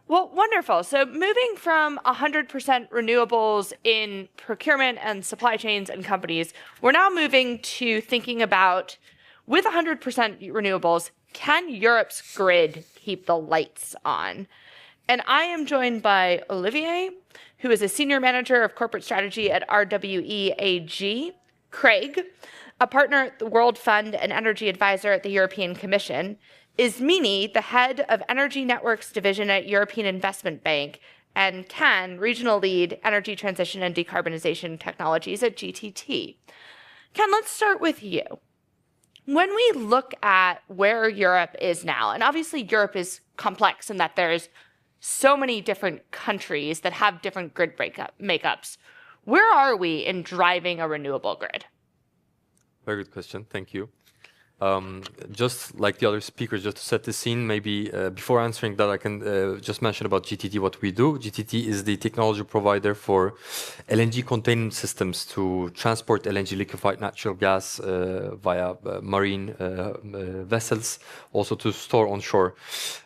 Well, wonderful. So moving from 100% renewables in procurement and supply chains and companies, we're now moving to thinking about, with 100% renewables, can Europe's grid keep the lights on? And I am joined by Olivier, who is a senior manager of corporate strategy at RWE AG, Craig, a partner at the World Fund and energy advisor at the European Commission, Ismini, the head of Energy Networks Division at European Investment Bank, and Ken, regional lead, energy transition and decarbonization technologies at GTT. Ken, let's start with you. When we look at where Europe is now, and obviously Europe is complex in that there's so many different countries that have different grid makeups, where are we in driving a renewable grid? Very good question. Thank you. Just like the other speakers, just to set the scene, maybe before answering that, I can just mention about GTT, what we do. GTT is the technology provider for LNG containment systems to transport LNG, liquefied natural gas, via marine vessels, also to store onshore.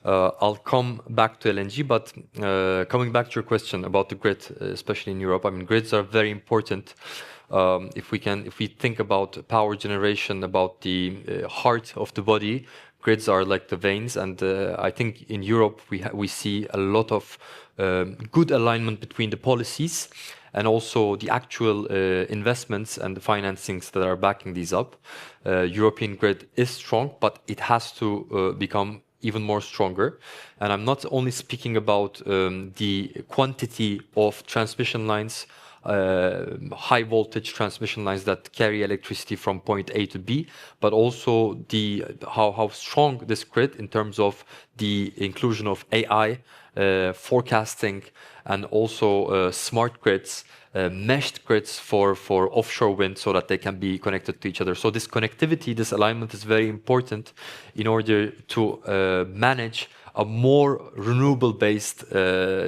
I'll come back to LNG, but coming back to your question about the grid, especially in Europe, I mean, grids are very important. If we think about power generation, about the heart of the body, grids are like the veins, and I think in Europe we see a lot of good alignment between the policies and also the actual investments and the financings that are backing these up. European grid is strong, but it has to become even more stronger. And I'm not only speaking about the quantity of transmission lines, high voltage transmission lines that carry electricity from point A to B, but also the how strong this grid in terms of the inclusion of AI, forecasting, and also smart grids, meshed grids for offshore wind, so that they can be connected to each other. So this connectivity, this alignment is very important in order to manage a more renewable-based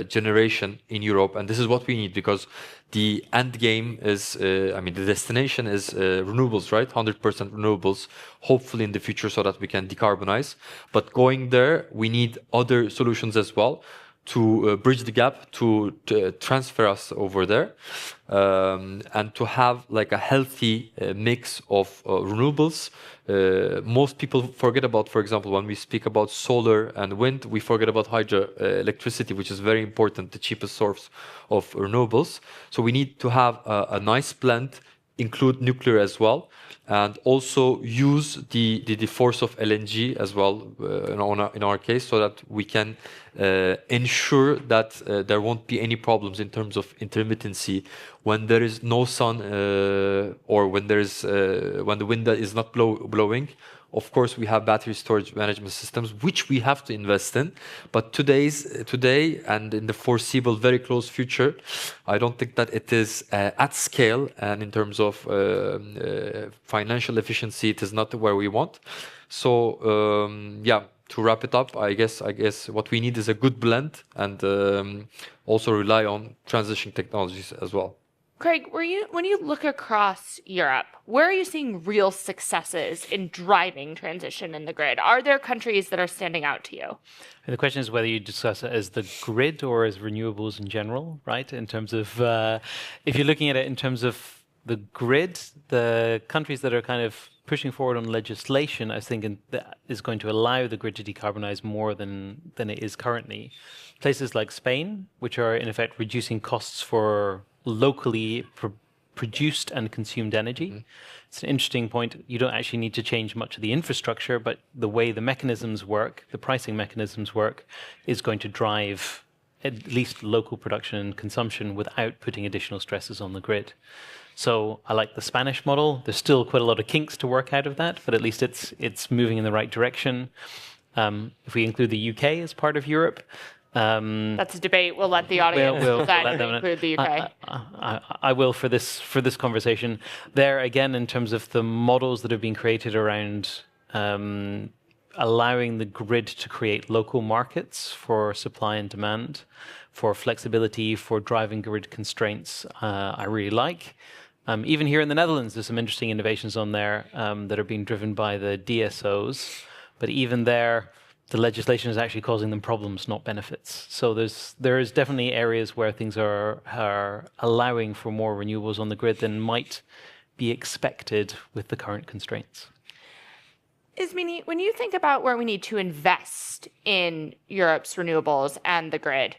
generation in Europe. And this is what we need, because the end game is, I mean, the destination is renewables, right? 100% renewables, hopefully in the future, so that we can decarbonize. But going there, we need other solutions as well to bridge the gap, to transfer us over there, and to have like a healthy mix of renewables. Most people forget about, for example, when we speak about solar and wind, we forget about hydroelectricity, which is very important, the cheapest source of renewables. So we need to have a nice blend, include nuclear as well, and also use the force of LNG as well in our case, so that we can ensure that there won't be any problems in terms of intermittency when there is no sun, or when the wind is not blowing. Of course, we have battery storage management systems, which we have to invest in. But today and in the foreseeable, very close future, I don't think that it is at scale, and in terms of financial efficiency, it is not where we want. So yeah, to wrap it up, I guess what we need is a good blend, and also rely on transition technologies as well. Craig, when you look across Europe, where are you seeing real successes in driving transition in the grid? Are there countries that are standing out to you? And the question is whether you discuss it as the grid or as renewables in general, right? In terms of, if you're looking at it in terms of the grid, the countries that are kind of pushing forward on legislation, I think that is going to allow the grid to decarbonize more than it is currently. Places like Spain, which are in effect reducing costs for locally produced and consumed energy. Mm-hmm. It's an interesting point. You don't actually need to change much of the infrastructure, but the way the mechanisms work, the pricing mechanisms work, is going to drive at least local production and consumption without putting additional stresses on the grid. So I like the Spanish model. There's still quite a lot of kinks to work out of that, but at least it's moving in the right direction. If we include the UK as part of Europe, that's a debate. We'll let the audience decide to include the UK. I will for this conversation. There again, in terms of the models that have been created around allowing the grid to create local markets for supply and demand, for flexibility, for driving grid constraints, I really like. Even here in the Netherlands, there's some interesting innovations on there that are being driven by the DSOs. But even there, the legislation is actually causing them problems, not benefits. So there is definitely areas where things are allowing for more renewables on the grid than might be expected with the current constraints. Ismini, when you think about where we need to invest in Europe's renewables and the grid,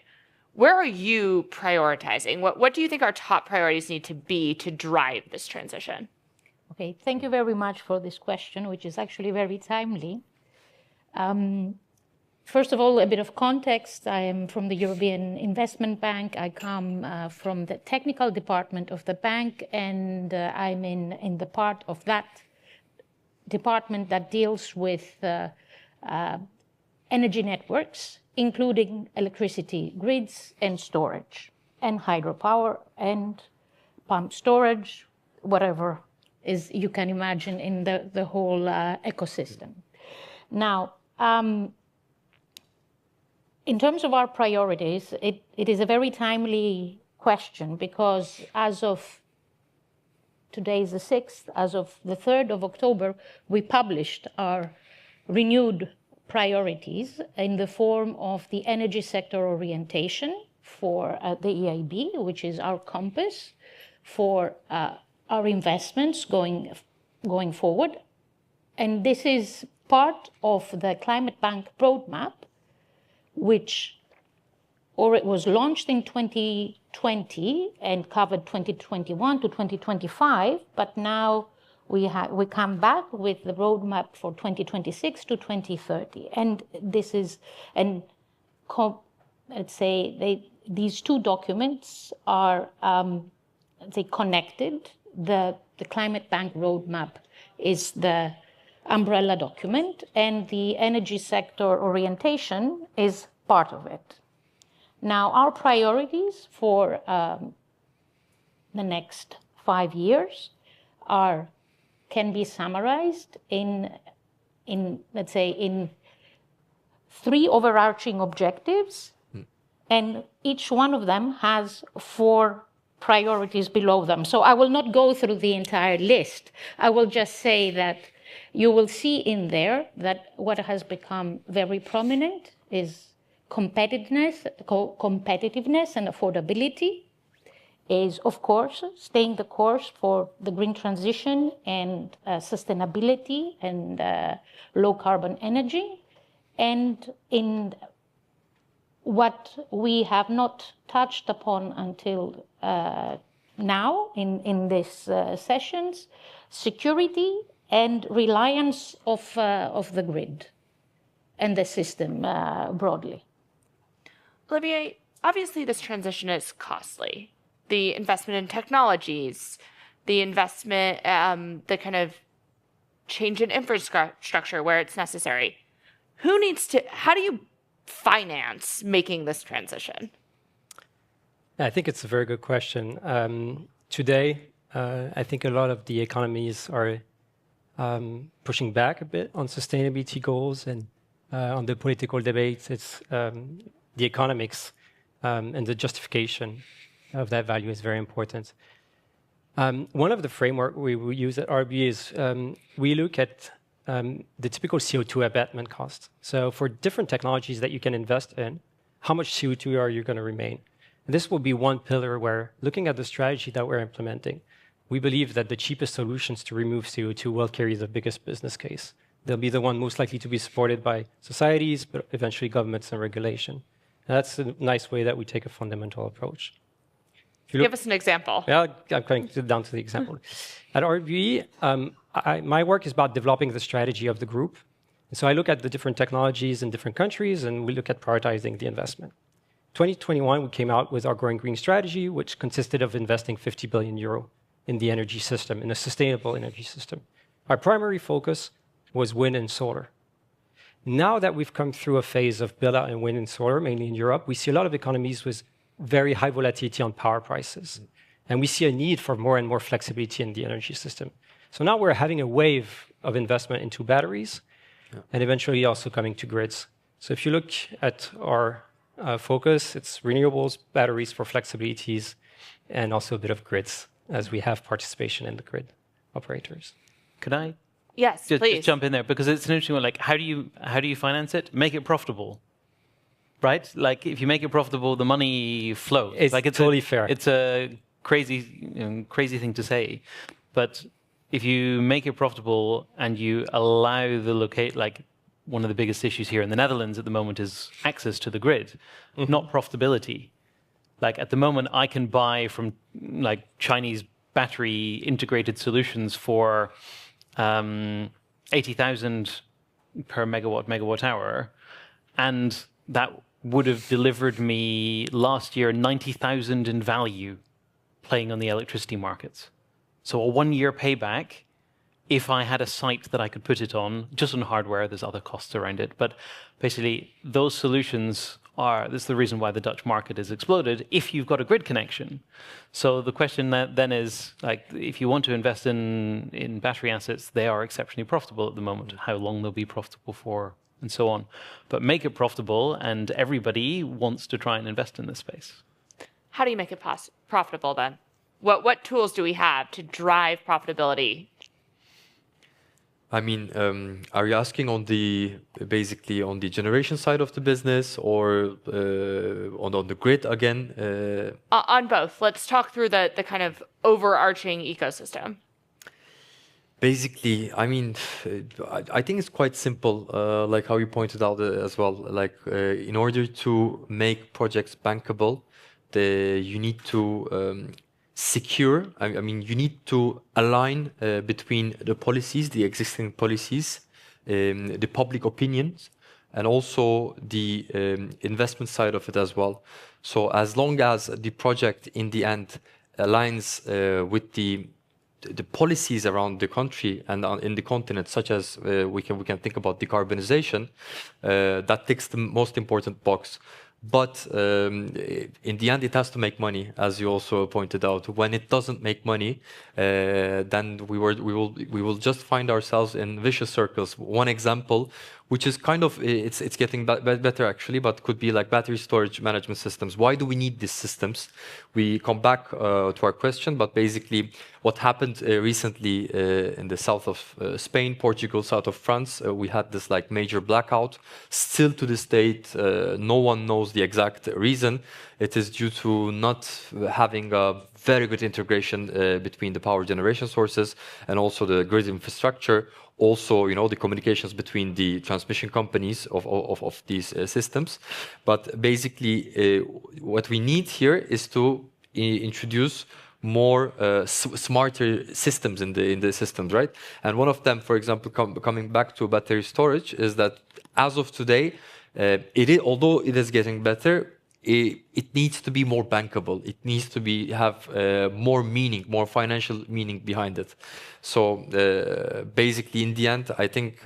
where are you prioritizing? What do you think our top priorities need to be to drive this transition? Okay, thank you very much for this question, which is actually very timely. First of all, a bit of context. I am from the European Investment Bank. I come from the technical department of the bank, and I'm in the part of that department that deals with energy networks, including electricity grids and storage, and hydropower and pump storage, whatever is you can imagine in the whole ecosystem. Now, in terms of our priorities, it is a very timely question because as of today is the 6th, as of the 3rd of October, we published our renewed priorities in the form of the energy sector orientation for the EIB, which is our compass for our investments going forward. And this is part of the Climate Bank roadmap, which it was launched in 2020 and covered 2021 to 2025, but now we come back with the roadmap for 2026 to 2030. And this is, let's say, these two documents are, connected. The Climate Bank roadmap is the umbrella document, and the energy sector orientation is part of it. Now, our priorities for the next 5 years can be summarized in let's say, in 3 overarching objectives, and each one of them has 4 priorities below them. So I will not go through the entire list. I will just say that you will see in there that what has become very prominent is competitiveness and affordability, is, of course, staying the course for the green transition and sustainability and low carbon energy. And in what we have not touched upon until now in these sessions, security and reliance of the grid and the system broadly. Olivier, obviously this transition is costly. The investment in technologies, the investment, the kind of change in infrastructure where it's necessary. How do you finance making this transition? I think it's a very good question. Today, I think a lot of the economies are pushing back a bit on sustainability goals, and on the political debates, it's the economics and the justification of that value is very important. One of the framework we use at RWE is we look at the typical CO2 abatement cost. So for different technologies that you can invest in, how much CO2 are you going to remain? And this will be one pillar where, looking at the strategy that we're implementing, we believe that the cheapest solutions to remove CO2 will carry the biggest business case. They'll be the one most likely to be supported by societies, but eventually governments and regulation. And that's a nice way that we take a fundamental approach. Give us an example. Yeah, I'm going down to the example. At RWE, my work is about developing the strategy of the group. And so I look at the different technologies in different countries, and we look at prioritizing the investment. 2021, we came out with our Growing Green strategy, which consisted of investing 50 billion euro in the energy system, in a sustainable energy system. Our primary focus was wind and solar. Now that we've come through a phase of build-out in wind and solar, mainly in Europe, we see a lot of economies with very high volatility on power prices. And we see a need for more and more flexibility in the energy system. So now we're having a wave of investment into batteries, and eventually also coming to grids. So if you look at our focus, it's renewables, batteries for flexibilities, and also a bit of grids, as we have participation in the grid operators. Could I Yes, just please. jump in there because it's an interesting one. Like, how do you finance it? Make it profitable, right? Like, if you make it profitable, the money flows. It's like, totally fair. It's a crazy thing to say, but if you make it profitable and you allow one of the biggest issues here in the Netherlands at the moment is access to the grid, not profitability. Like, at the moment, I can buy from like Chinese battery integrated solutions for 80,000 per megawatt hour, and that would have delivered me last year 90,000 in value playing on the electricity markets. So a 1-year payback if I had a site that I could put it on, just on hardware. There's other costs around it, but basically those solutions this is the reason why the Dutch market has exploded if you've got a grid connection. So the question then is, like, if you want to invest in battery assets, they are exceptionally profitable at the moment. How long they'll be profitable for, and so on. But make it profitable, and everybody wants to try and invest in this space. How do you make it profitable then? What tools do we have to drive profitability? I mean, are you asking basically on the generation side of the business, or on the grid again? On both. Let's talk through the kind of overarching ecosystem. Basically, I mean, I think it's quite simple, like how you pointed out as well. Like, in order to make projects bankable, you need to secure. I mean, you need to align between the policies, the existing policies, the public opinions, and also the investment side of it as well. So as long as the project in the end aligns with the policies around the country and in the continent, such as we can think about decarbonization, that ticks the most important box. But in the end, it has to make money, as you also pointed out. When it doesn't make money, then we will just find ourselves in vicious circles. One example, which is kind of it's getting better actually, but could be like battery storage management systems. Why do we need these systems? We come back to our question, but basically, what happened recently in the south of Spain, Portugal, south of France, we had this like major blackout. Still to this date, no one knows the exact reason. It is due to not having a very good integration between the power generation sources and also the grid infrastructure. Also, the communications between the transmission companies of these systems. But basically, what we need here is to introduce more smarter systems in the systems, right? And one of them, for example, coming back to battery storage, is that as of today, although it is getting better, it needs to be more bankable. It needs to have more meaning, more financial meaning behind it. So basically, in the end, I think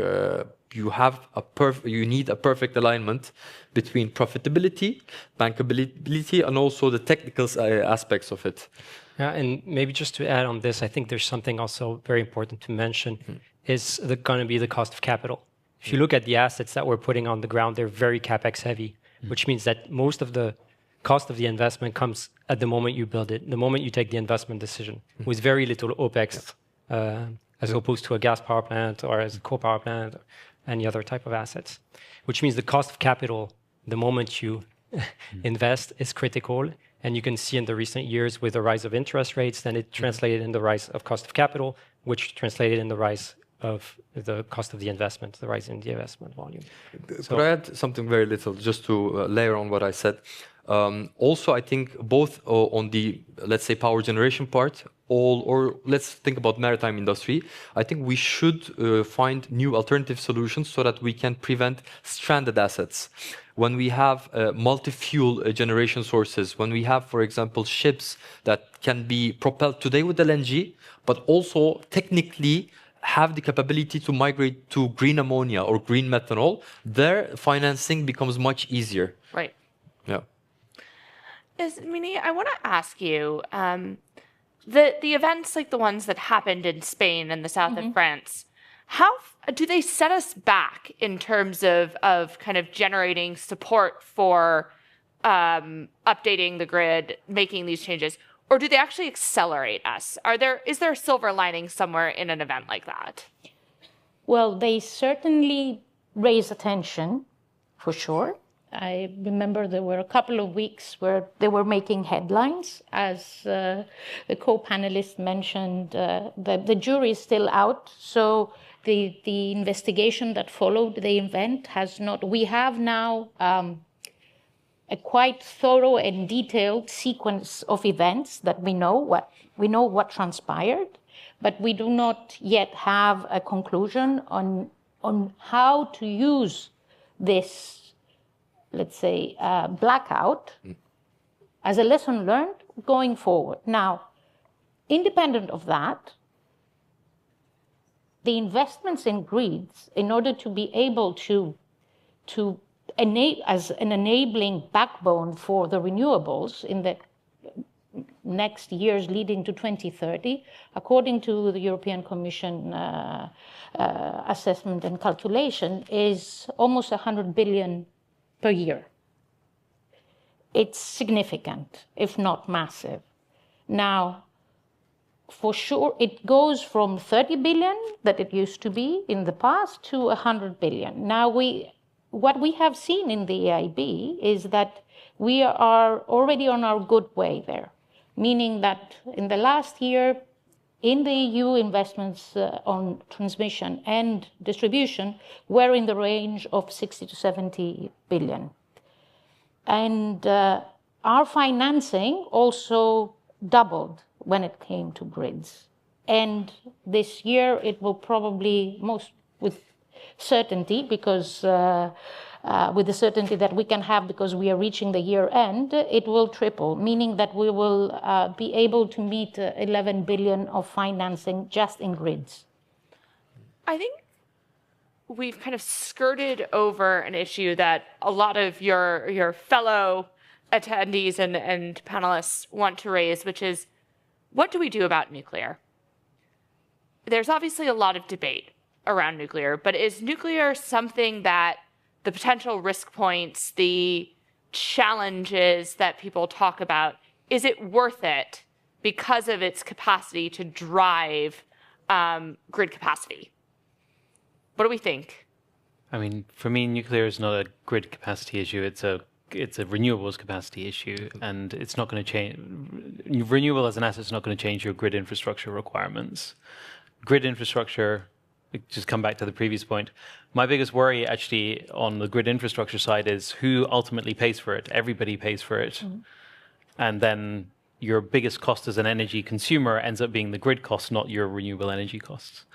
you need a perfect alignment between profitability, bankability, and also the technical aspects of it. Yeah, and maybe just to add on this, I think there's something also very important to mention, is going to be the cost of capital. If you look at the assets that we're putting on the ground, they're very capex heavy, which means that most of the cost of the investment comes at the moment you build it, the moment you take the investment decision, with very little OPEX, as opposed to a gas power plant or as a coal power plant or any other type of assets, which means the cost of capital, the moment you invest, is critical. And you can see in the recent years with the rise of interest rates, then it translated in the rise of cost of capital, which translated in the rise of the cost of the investment, the rise in the investment volume. Could I add something very little just to layer on what I said? Also, I think both on the, let's say, power generation part, or let's think about maritime industry, I think we should find new alternative solutions so that we can prevent stranded assets. When we have multi-fuel generation sources, when we have, for example, ships that can be propelled today with LNG, but also technically have the capability to migrate to green ammonia or green methanol, their financing becomes much easier. Right. Yeah. Ismini, I want to ask you, the events like the ones that happened in Spain and the south of France, how do they set us back in terms of kind of generating support for updating the grid, making these changes? Or do they actually accelerate us? Is there a silver lining somewhere in an event like that? Well, they certainly raise attention, for sure. I remember there were a couple of weeks where they were making headlines. As the co-panelist mentioned, the jury is still out, so the investigation that followed the event has not. We have now a quite thorough and detailed sequence of events that we know what transpired, but we do not yet have a conclusion on how to use this, let's say, blackout as a lesson learned going forward. Now, independent of that, the investments in grids, in order to be able to as an enabling backbone for the renewables in the next years leading to 2030, according to the European Commission assessment and calculation, is almost 100 billion per year. It's significant, if not massive. Now, for sure, it goes from 30 billion that it used to be in the past to 100 billion. Now, what we have seen in the EIB is that we are already on our good way there, meaning that in the last year, in the EU, investments on transmission and distribution were in the range of 60 to 70 billion. And our financing also doubled when it came to grids. And this year it will probably, with certainty, because with the certainty that we can have because we are reaching the year end, it will triple, meaning that we will be able to meet 11 billion of financing just in grids. I think we've kind of skirted over an issue that a lot of your fellow attendees and panelists want to raise, which is, what do we do about nuclear? There's obviously a lot of debate around nuclear, but is nuclear something that the potential risk points, the challenges that people talk about, is it worth it because of its capacity to drive grid capacity? What do we think? I mean, for me, nuclear is not a grid capacity issue. It's a renewables capacity issue, and it's not going to change. Renewable as an asset is not going to change your grid infrastructure requirements. Grid infrastructure, just come back to the previous point. My biggest worry actually on the grid infrastructure side is who ultimately pays for it. Everybody pays for it. Mm-hmm. And then your biggest cost as an energy consumer ends up being the grid cost, not your renewable energy costs.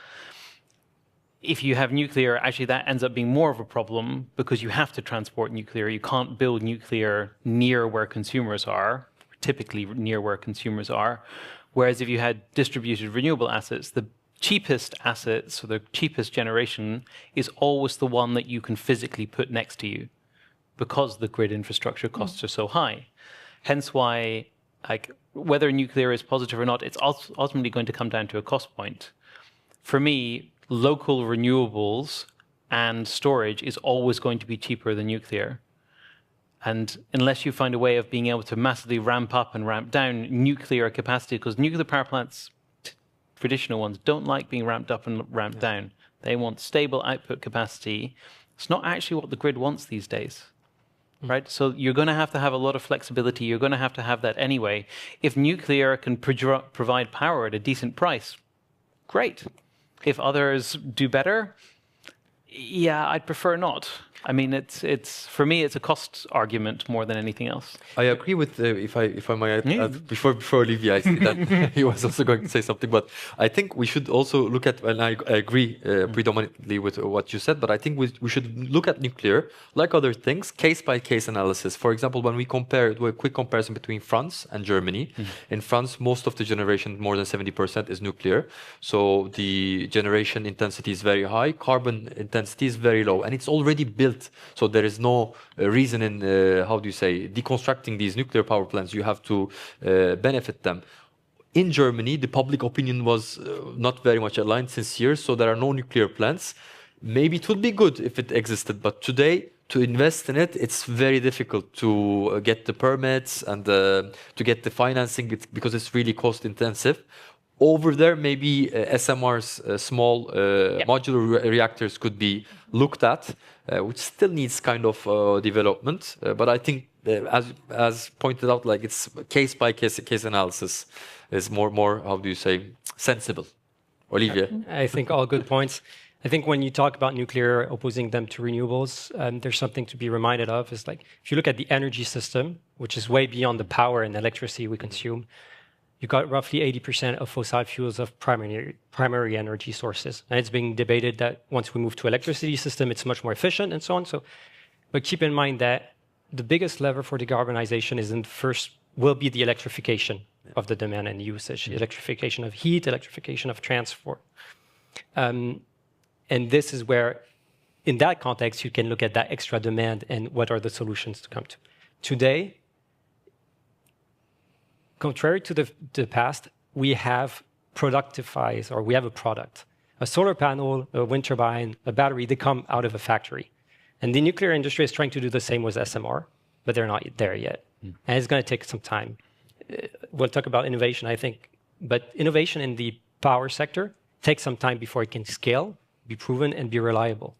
If you have nuclear, actually that ends up being more of a problem because you have to transport nuclear. You can't build nuclear near where consumers are, typically near where consumers are. Whereas if you had distributed renewable assets, the cheapest assets, or the cheapest generation, is always the one that you can physically put next to you because the grid infrastructure costs are so high. Hence why, whether nuclear is positive or not, it's ultimately going to come down to a cost point. For me, local renewables and storage is always going to be cheaper than nuclear. And unless you find a way of being able to massively ramp up and ramp down nuclear capacity, because nuclear power plants, traditional ones, don't like being ramped up and ramped down. They want stable output capacity. It's not actually what the grid wants these days, right? So you're going to have a lot of flexibility. You're going to have that anyway. If nuclear can provide power at a decent price, great. If others do better, yeah, I'd prefer not. I mean, it's for me, it's a cost argument more than anything else. I agree with if I might add, before Olivier, I see that he was also going to say something, but I think we should also look at, and I agree predominantly with what you said, but I think we should look at nuclear like other things, case by case analysis. For example, when we do a quick comparison between France and Germany, in France, most of the generation, more than 70%, is nuclear. So the generation intensity is very high, carbon intensity is very low, and it's already built. So there is no reason in, deconstructing these nuclear power plants. You have to benefit them. In Germany, the public opinion was not very much aligned since years, so there are no nuclear plants. Maybe it would be good if it existed, but today, to invest in it, it's very difficult to get the permits and to get the financing because it's really cost intensive. over there, maybe SMRs, small modular reactors could be looked at, which still needs kind of development. But I think, as pointed out, like it's case by case analysis is more how do you say, sensible. Olivier. I think all good points. I think when you talk about nuclear, opposing them to renewables, there's something to be reminded of. Is like if you look at the energy system, which is way beyond the power and electricity we consume, you've got roughly 80% of fossil fuels of primary energy sources. And it's being debated that once we move to electricity system, it's much more efficient and so on. But keep in mind that the biggest lever for decarbonization will be the electrification of the demand and usage, electrification of heat, electrification of transport. And this is where, in that context, you can look at that extra demand and what are the solutions to come to. Today, contrary to the past, we have productifies, or we have a product. A solar panel, a wind turbine, a battery, they come out of a factory. And the nuclear industry is trying to do the same with SMR, but they're not there yet. And it's going to take some time. We'll talk about innovation, I think, but innovation in the power sector takes some time before it can scale, be proven, and be reliable.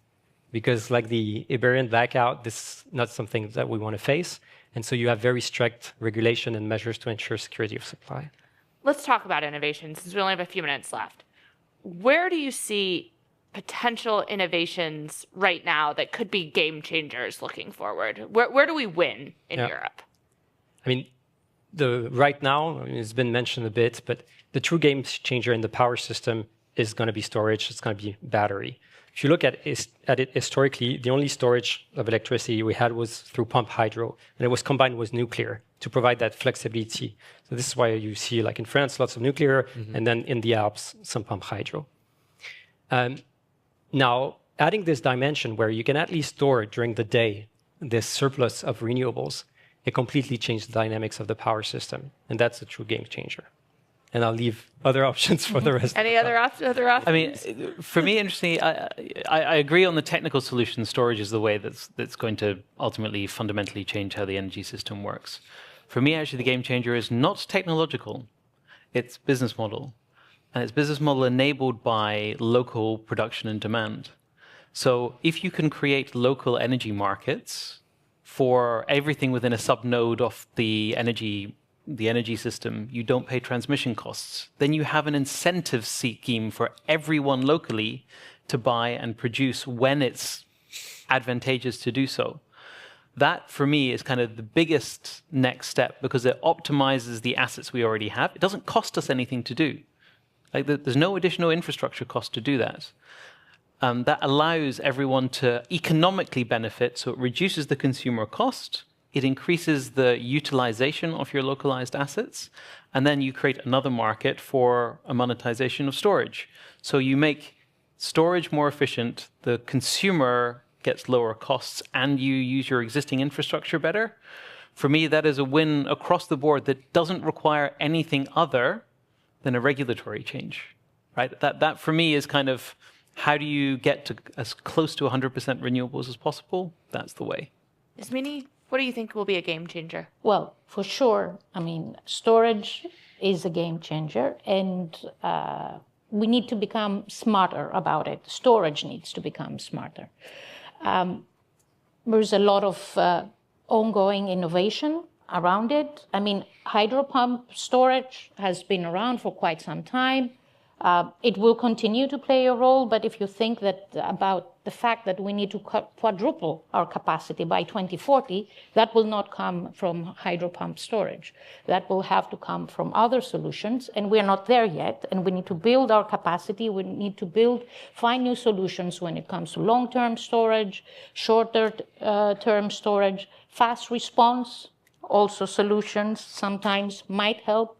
Because like the Iberian blackout, this is not something that we want to face. And so you have very strict regulation and measures to ensure security of supply. Let's talk about innovation, since we only have a few minutes left. Where do you see potential innovations right now that could be game changers looking forward? Where do we win in Europe? I mean, right now, it's been mentioned a bit, but the true game changer in the power system is going to be storage. It's going to be battery. If you look at it historically, the only storage of electricity we had was through pump hydro, and it was combined with nuclear to provide that flexibility. So this is why you see, like in France, lots of nuclear, and then in the Alps, some pump hydro. Now, adding this dimension where you can at least store during the day this surplus of renewables, it completely changed the dynamics of the power system, and that's a true game changer. And I'll leave other options for the rest. Any other options? I mean, for me, interestingly, I agree on the technical solution. Storage is the way that's going to ultimately fundamentally change how the energy system works. For me, actually, the game changer is not technological. It's business model. And it's business model enabled by local production and demand. So if you can create local energy markets for everything within a subnode of the energy system, you don't pay transmission costs. Then you have an incentive scheme for everyone locally to buy and produce when it's advantageous to do so. That, for me, is kind of the biggest next step because it optimizes the assets we already have. It doesn't cost us anything to do. Like there's no additional infrastructure cost to do that. That allows everyone to economically benefit, so it reduces the consumer cost. It increases the utilization of your localized assets, and then you create another market for a monetization of storage. So you make storage more efficient, the consumer gets lower costs, and you use your existing infrastructure better. For me, that is a win across the board that doesn't require anything other than a regulatory change, right? That for me is kind of how do you get to as close to 100% renewables as possible? That's the way. Ismini, what do you think will be a game changer? Well, for sure. I mean, storage is a game changer, and we need to become smarter about it. Storage needs to become smarter. There's a lot of ongoing innovation around it. I mean, hydro pump storage has been around for quite some time. It will continue to play a role, but if you think about the fact that we need to quadruple our capacity by 2040, that will not come from hydro pump storage. That will have to come from other solutions, and we're not there yet, and we need to build our capacity. We need to find new solutions when it comes to long-term storage, shorter-term storage, fast response, also solutions sometimes might help.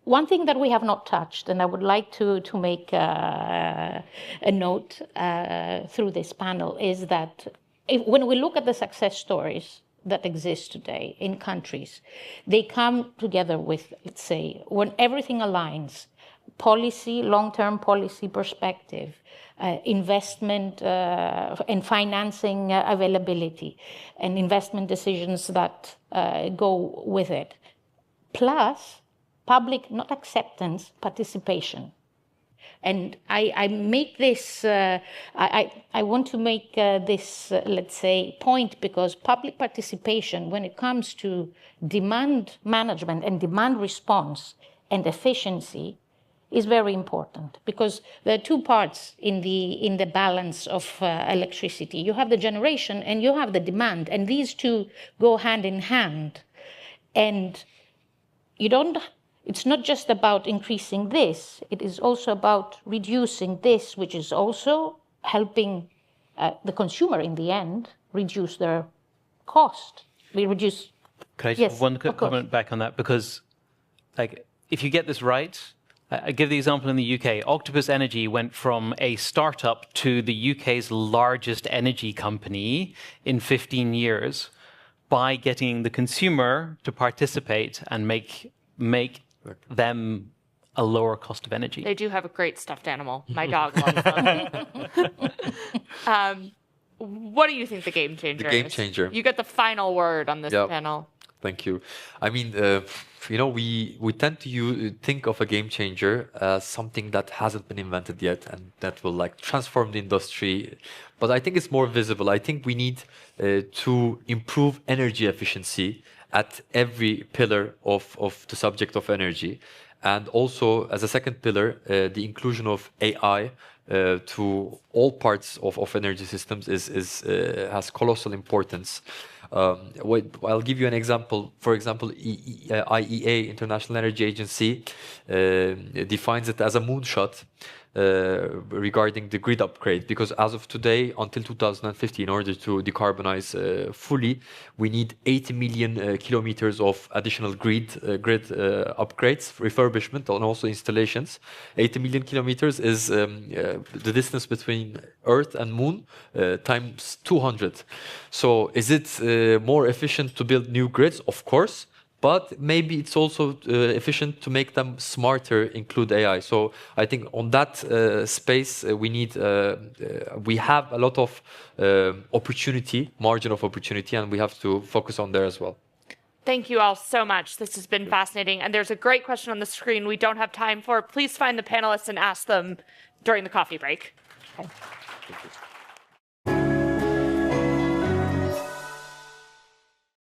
One thing that we have not touched, and I would like to make a note through this panel, is that when we look at the success stories that exist today in countries, they come together with, let's say, when everything aligns, policy, long-term policy perspective, investment and financing availability, and investment decisions that go with it. plus public, not acceptance, participation. And I make this, I want to make this, let's say, point, because public participation, when it comes to demand management and demand response and efficiency, is very important, because there are two parts in the balance of electricity. You have the generation and you have the demand, and these two go hand in hand. And it's not just about increasing this, it is also about reducing this, which is also helping the consumer in the end reduce their cost. We reduce. Can I just Yes, one of course. comment back on that? Because if you get this right, I give the example in the UK. Octopus Energy went from a startup to the UK's largest energy company in 15 years by getting the consumer to participate and make them a lower cost of energy. They do have a great stuffed animal. My dog loves them. What do you think the game changer is? The game changer. You get the final word on this panel. Thank you. I mean, we tend to think of a game changer as something that hasn't been invented yet and that will like transform the industry. But I think it's more visible. I think we need to improve energy efficiency at every pillar of the subject of energy. And also, as a second pillar, the inclusion of AI to all parts of energy systems has colossal importance. I'll give you an example. For example, IEA, International Energy Agency, defines it as a moonshot regarding the grid upgrade, because as of today, until 2050, in order to decarbonize fully, we need 80 million kilometers of additional grid upgrades, refurbishment, and also installations. 80 million kilometers is the distance between Earth and Moon times 200. So is it more efficient to build new grids? Of course. But maybe it's also efficient to make them smarter, include AI. So I think on that space, we have a lot of margin of opportunity, and we have to focus on there as well. Thank you all so much. This has been fascinating. And there's a great question on the screen we don't have time for. Please find the panelists and ask them during the coffee break. Okay.